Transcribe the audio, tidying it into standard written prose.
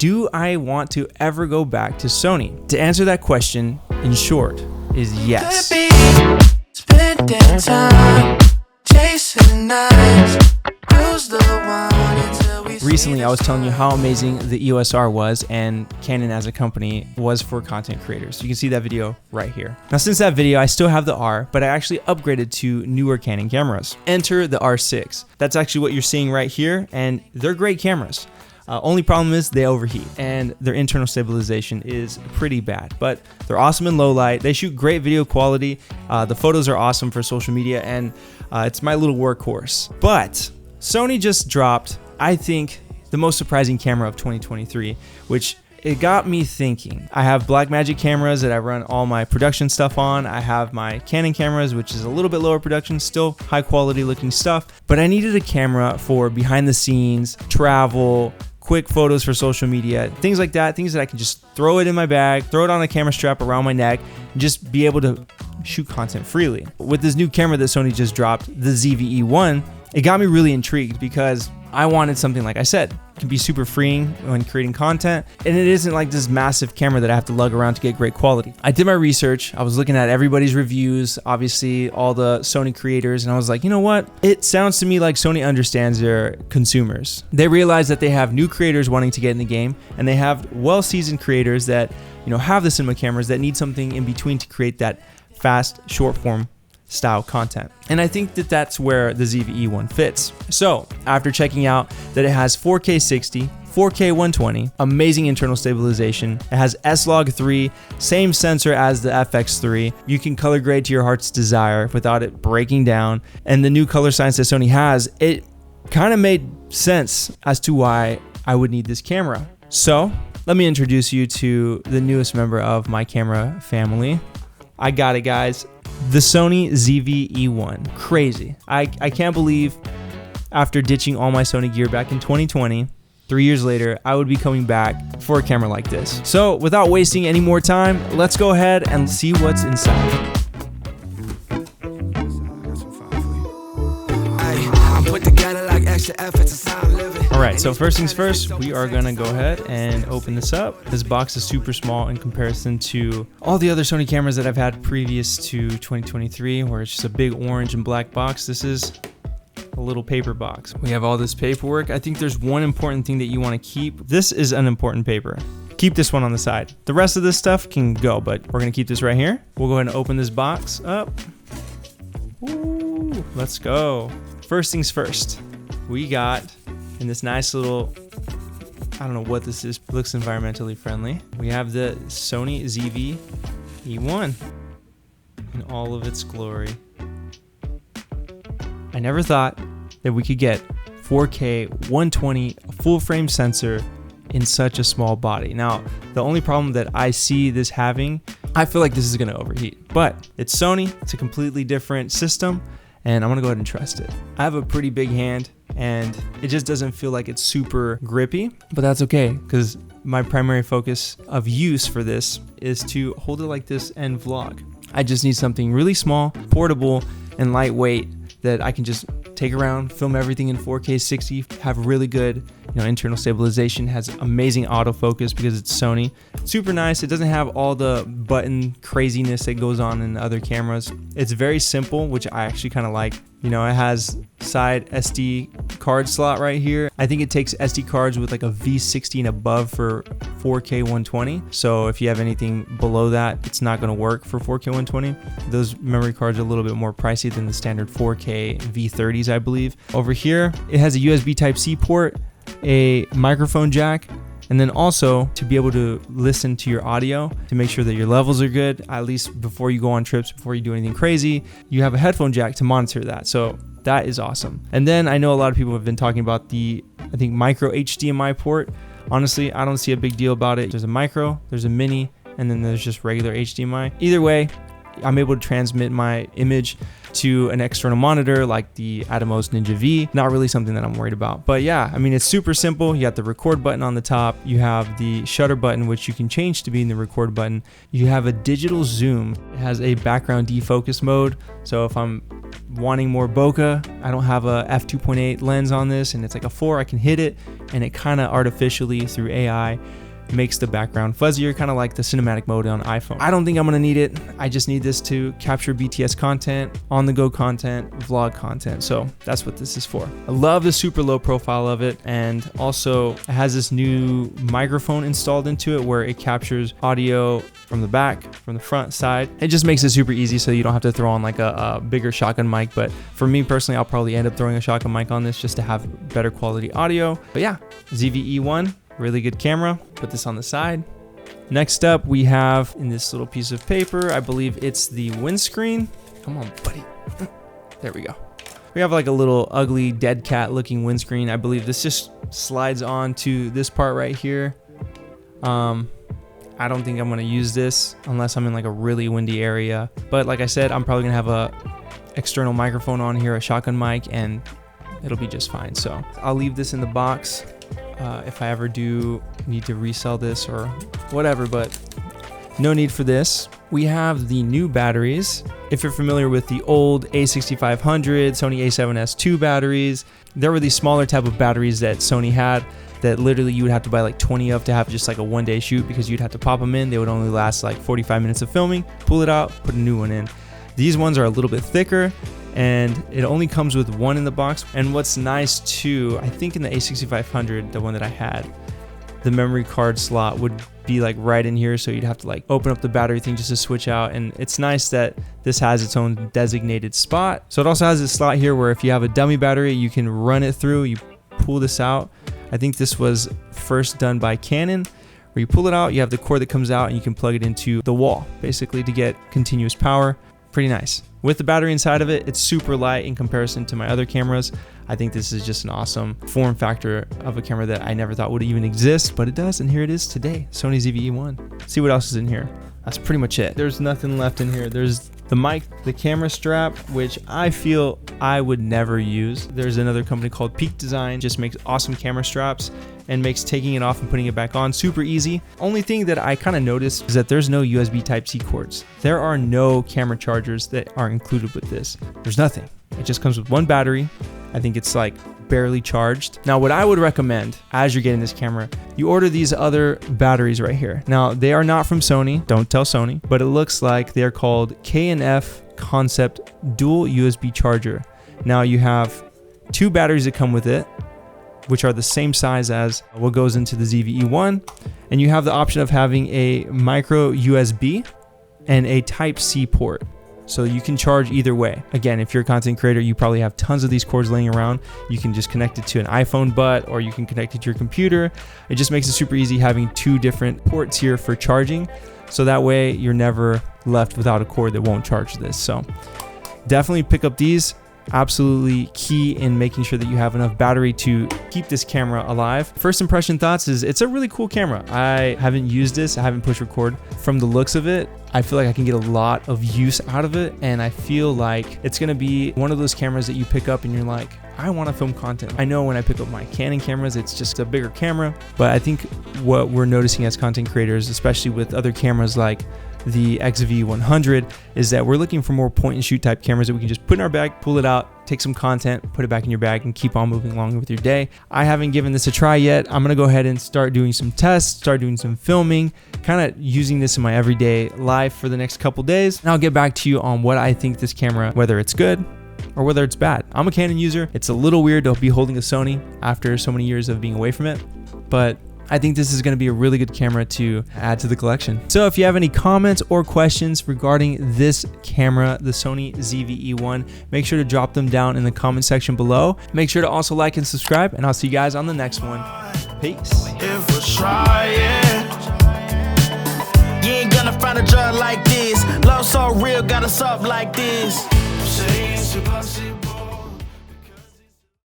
do I want to ever go back to Sony? To answer that question, in short, is yes. Spending time chasing nights. Who's the one until we Recently, I was telling you how amazing the EOS R was and Canon as a company was for content creators. You can see that video right here. Now, since that video, I still have the R, but I actually upgraded to newer Canon cameras. Enter the R6. That's actually what you're seeing right here, and they're great cameras. Only problem is they overheat and their internal stabilization is pretty bad, but they're awesome in low light. They shoot great video quality. The photos are awesome for social media, and it's my little workhorse. But Sony just dropped, I think, the most surprising camera of 2023, which it got me thinking. I have Blackmagic cameras that I run all my production stuff on. I have my Canon cameras, which is a little bit lower production, still high quality looking stuff, but I needed a camera for behind the scenes, travel, quick photos for social media, things like that, things that I can just throw it in my bag, throw it on a camera strap around my neck, and just be able to shoot content freely. With this new camera that Sony just dropped, the ZV-E1, it got me really intrigued because I wanted something, like I said, can be super freeing when creating content, and it isn't like this massive camera that I have to lug around to get great quality. I did my research. I was looking at everybody's reviews, obviously all the Sony creators, and I was like, you know what? It sounds to me like Sony understands their consumers. They realize that they have new creators wanting to get in the game, and they have well-seasoned creators that, you know, have the cinema cameras that need something in between to create that fast, short form style content. And I think that that's where the ZV-E1 fits. So after checking out that it has 4K 60, 4K 120, amazing internal stabilization, it has S-Log 3, same sensor as the FX3, you can color grade to your heart's desire without it breaking down, and the new color science that Sony has, it kind of made sense as to why I would need this camera. So let me introduce you to the newest member of my camera family. I got it, guys. The Sony ZV-E1. Crazy. I can't believe after ditching all my Sony gear back in 2020, 3 years later, I would be coming back for a camera like this. So without wasting any more time, let's go ahead and see what's inside. Alright, so first things first, we are gonna go ahead and open this up. This box is super small in comparison to all the other Sony cameras that I've had previous to 2023, where it's just a big orange and black box. This is a little paper box. We have all this paperwork. I think there's one important thing that you want to keep. This is an important paper. Keep this one on the side. The rest of this stuff can go, but we're gonna keep this right here. We'll go ahead and open this box up. Ooh, let's go. First things first, we got in this nice little, I don't know what this is, looks environmentally friendly. We have the Sony ZV-E1 in all of its glory. I never thought that we could get 4K 120 full frame sensor in such a small body. Now, the only problem that I see this having, I feel like this is gonna overheat, but it's Sony, it's a completely different system, and I'm gonna go ahead and trust it. I have a pretty big hand, and it just doesn't feel like it's super grippy, but that's okay, because my primary focus of use for this is to hold it like this and vlog. I just need something really small, portable, and lightweight that I can just take around, film everything in 4K 60, have really good, internal stabilization, has amazing autofocus because it's Sony. Super nice. It doesn't have all the button craziness that goes on in other cameras. It's very simple, which I actually kind of like. It has side SD card slot right here. I think it takes SD cards with like a V60 and above for 4K 120. So if you have anything below that, it's not gonna work for 4K 120. Those memory cards are a little bit more pricey than the standard 4K V30s, I believe. Over here, it has a USB Type-C port, a microphone jack, and then also to be able to listen to your audio to make sure that your levels are good, at least before you go on trips, before you do anything crazy. You have a headphone jack to monitor that. So that is awesome. And then I know a lot of people have been talking about the, I think, micro HDMI port. Honestly, I don't see a big deal about it. There's a micro, there's a mini, and then there's just regular HDMI. Either way, I'm able to transmit my image to an external monitor like the Atomos Ninja V. Not really something that I'm worried about. But yeah, I mean, it's super simple. You got the record button on the top. You have the shutter button, which you can change to be in the record button. You have a digital zoom. It has a background defocus mode. So if I'm wanting more bokeh, I don't have a f2.8 lens on this and it's like a 4, I can hit it and it kind of artificially through AI makes the background fuzzier, kind of like the cinematic mode on iPhone. I don't think I'm gonna need it. I just need this to capture BTS content, on-the-go content, vlog content. So that's what this is for. I love the super low profile of it, and also it has this new microphone installed into it where it captures audio from the back, from the front, side. It just makes it super easy so you don't have to throw on like a bigger shotgun mic. But for me personally, I'll probably end up throwing a shotgun mic on this just to have better quality audio. But yeah, ZV-E1. Really good camera. Put this on the side. Next up, we have in this little piece of paper, I believe it's the windscreen. Come on, buddy. There we go. We have like a little ugly dead cat looking windscreen. I believe this just slides on to this part right here. I don't think I'm gonna use this unless I'm in like a really windy area. But like I said, I'm probably gonna have a external microphone on here, a shotgun mic, and it'll be just fine. So I'll leave this in the box. If I ever do need to resell this or whatever, but no need for this. We have the new batteries. If you're familiar with the old A6500, Sony A7S II batteries, there were these smaller type of batteries that Sony had that literally you would have to buy like 20 of to have just like a one-day shoot, because you'd have to pop them in. They would only last like 45 minutes of filming, pull it out, put a new one in. These ones are a little bit thicker, and it only comes with one in the box. And what's nice too, I think in the A6500, the one that I had, the memory card slot would be like right in here, so you'd have to like open up the battery thing just to switch out. And it's nice that this has its own designated spot. So it also has a slot here where if you have a dummy battery, you can run it through, you pull this out. I think this was first done by Canon, where you pull it out, you have the cord that comes out and you can plug it into the wall basically to get continuous power. Pretty nice. With the battery inside of it, it's super light in comparison to my other cameras. I think this is just an awesome form factor of a camera that I never thought would even exist, but it does, and here it is today, Sony ZV-E1. See what else is in here. That's pretty much it. There's nothing left in here. There's the mic, the camera strap, which I feel I would never use. There's another company called Peak Design, just makes awesome camera straps and makes taking it off and putting it back on super easy. Only thing that I kind of noticed is that there's no USB Type-C cords. There are no camera chargers that are included with this. There's nothing. It just comes with one battery. I think it's like barely charged. Now, what I would recommend as you're getting this camera, you order these other batteries right here. Now, they are not from Sony. Don't tell Sony, but it looks like they're called K&F Concept Dual USB Charger. Now, you have two batteries that come with it, which are the same size as what goes into the ZV-E1. And you have the option of having a micro USB and a Type-C port. So you can charge either way. Again, if you're a content creator, you probably have tons of these cords laying around. You can just connect it to an iPhone butt, or you can connect it to your computer. It just makes it super easy having two different ports here for charging. So that way you're never left without a cord that won't charge this. So definitely pick up these. Absolutely key in making sure that you have enough battery to keep this camera alive. First impression thoughts is it's a really cool camera. I haven't used this. I haven't pushed record. From the looks of it, I feel like I can get a lot of use out of it, and I feel like it's gonna be one of those cameras that you pick up and you're like, I want to film content. I know when I pick up my Canon cameras, it's just a bigger camera, but I think what we're noticing as content creators, especially with other cameras like the XV100, is that we're looking for more point and shoot type cameras that we can just put in our bag, pull it out, take some content, put it back in your bag, and keep on moving along with your day. I haven't given this a try yet. I'm gonna go ahead and start doing some tests, start doing some filming, kind of using this in my everyday life for the next couple days. And I'll get back to you on what I think this camera, whether it's good or whether it's bad. I'm a Canon user. It's a little weird to be holding a Sony after so many years of being away from it, but I think this is going to be a really good camera to add to the collection. So if you have any comments or questions regarding this camera, the Sony ZV-E1, make sure to drop them down in the comment section below. Make sure to also like and subscribe, and I'll see you guys on the next one. Peace. If we're trying, you ain't gonna find a drug like this. Love so real, got us up like this. Say it's impossible.